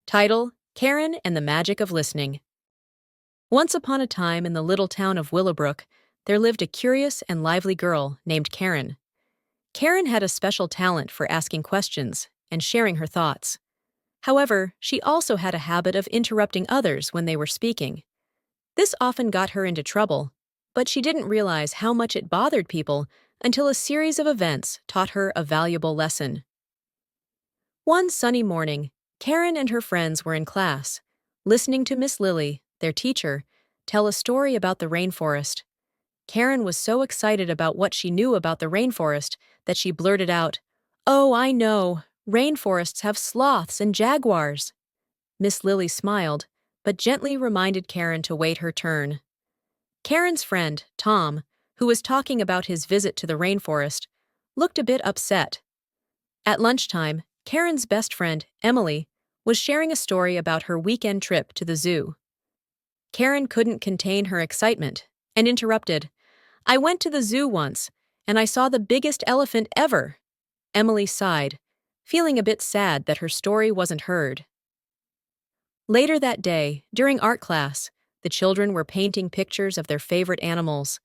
Title: Karen and the Magic of Listening. Once upon a time in the little town of Willowbrook, there lived a curious and lively girl named Karen. Karen had a special talent for asking questions and sharing her thoughts. However, she also had a habit of interrupting others when they were speaking. This often got her into trouble, but she didn't realize how much it bothered people until a series of events taught her a valuable lesson. One sunny morning, Karen and her friends were in class, listening to Miss Lily, their teacher, tell a story about the rainforest. Karen was so excited about what she knew about the rainforest that she blurted out, "Oh, I know. Rainforests have sloths and jaguars." Miss Lily smiled, but gently reminded Karen to wait her turn. Karen's friend, Tom, who was talking about his visit to the rainforest, looked a bit upset. At lunchtime, Karen's best friend, Emily, was sharing a story about her weekend trip to the zoo. Karen couldn't contain her excitement and interrupted, "I went to the zoo once, and I saw the biggest elephant ever." Emily sighed, feeling a bit sad that her story wasn't heard. Later that day, during art class, the children were painting pictures of their favorite animals.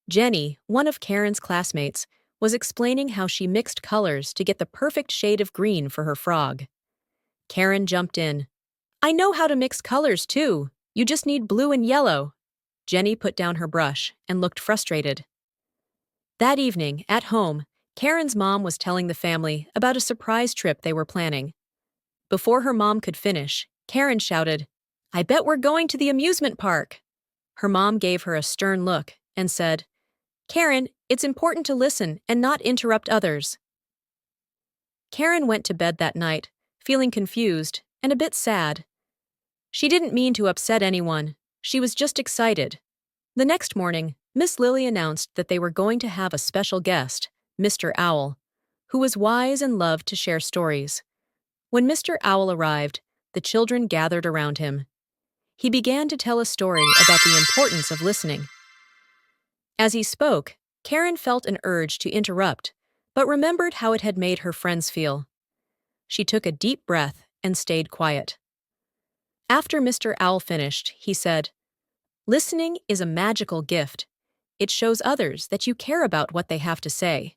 Jenny, one of Karen's classmates, was explaining how she mixed colors to get the perfect shade of green for her frog. Karen jumped in. "I know how to mix colors too. You just need blue and yellow." Jenny put down her brush and looked frustrated. That evening, at home, Karen's mom was telling the family about a surprise trip they were planning. Before her mom could finish, Karen shouted, "I bet we're going to the amusement park." Her mom gave her a stern look and said, "Karen, it's important to listen and not interrupt others." Karen went to bed that night, feeling confused and a bit sad. She didn't mean to upset anyone. She was just excited. The next morning, Miss Lily announced that they were going to have a special guest, Mr. Owl, who was wise and loved to share stories. When Mr. Owl arrived, the children gathered around him. He began to tell a story about the importance of listening. As he spoke, Karen felt an urge to interrupt, but remembered how it had made her friends feel. She took a deep breath and stayed quiet. After Mr. Owl finished, he said, "Listening is a magical gift. It shows others that you care about what they have to say.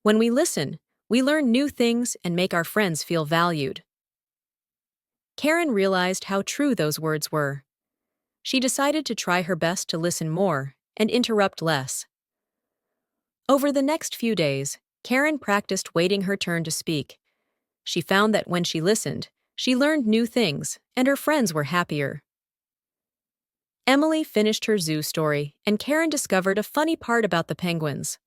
When we listen, we learn new things and make our friends feel valued." Karen realized how true those words were. She decided to try her best to listen more and interrupt less. Over the next few days, Karen practiced waiting her turn to speak. She found that when she listened, she learned new things, and her friends were happier. Emily finished her zoo story, and Karen discovered a funny part about the penguins.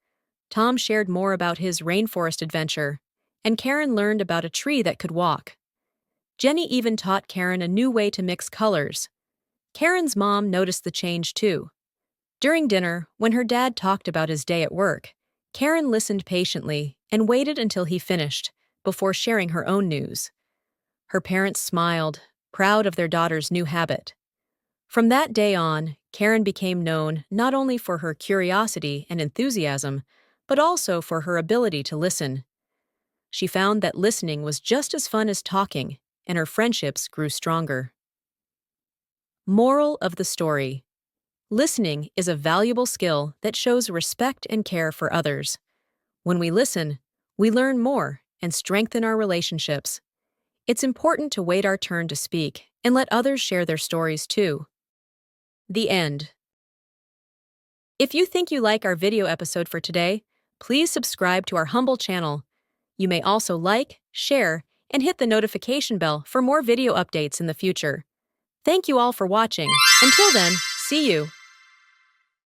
Tom shared more about his rainforest adventure, and Karen learned about a tree that could walk. Jenny even taught Karen a new way to mix colors. Karen's mom noticed the change too. During dinner, when her dad talked about his day at work, Karen listened patiently and waited until he finished before sharing her own news. Her parents smiled, proud of their daughter's new habit. From that day on, Karen became known not only for her curiosity and enthusiasm, but also for her ability to listen. She found that listening was just as fun as talking, and her friendships grew stronger. Moral of the story: listening is a valuable skill that shows respect and care for others. When we listen, we learn more and strengthen our relationships. It's important to wait our turn to speak and let others share their stories too. The end. If you think you like our video episode for today, please subscribe to our humble channel. You may also like, share, and hit the notification bell for more video updates in the future. Thank you all for watching. Until then, see you.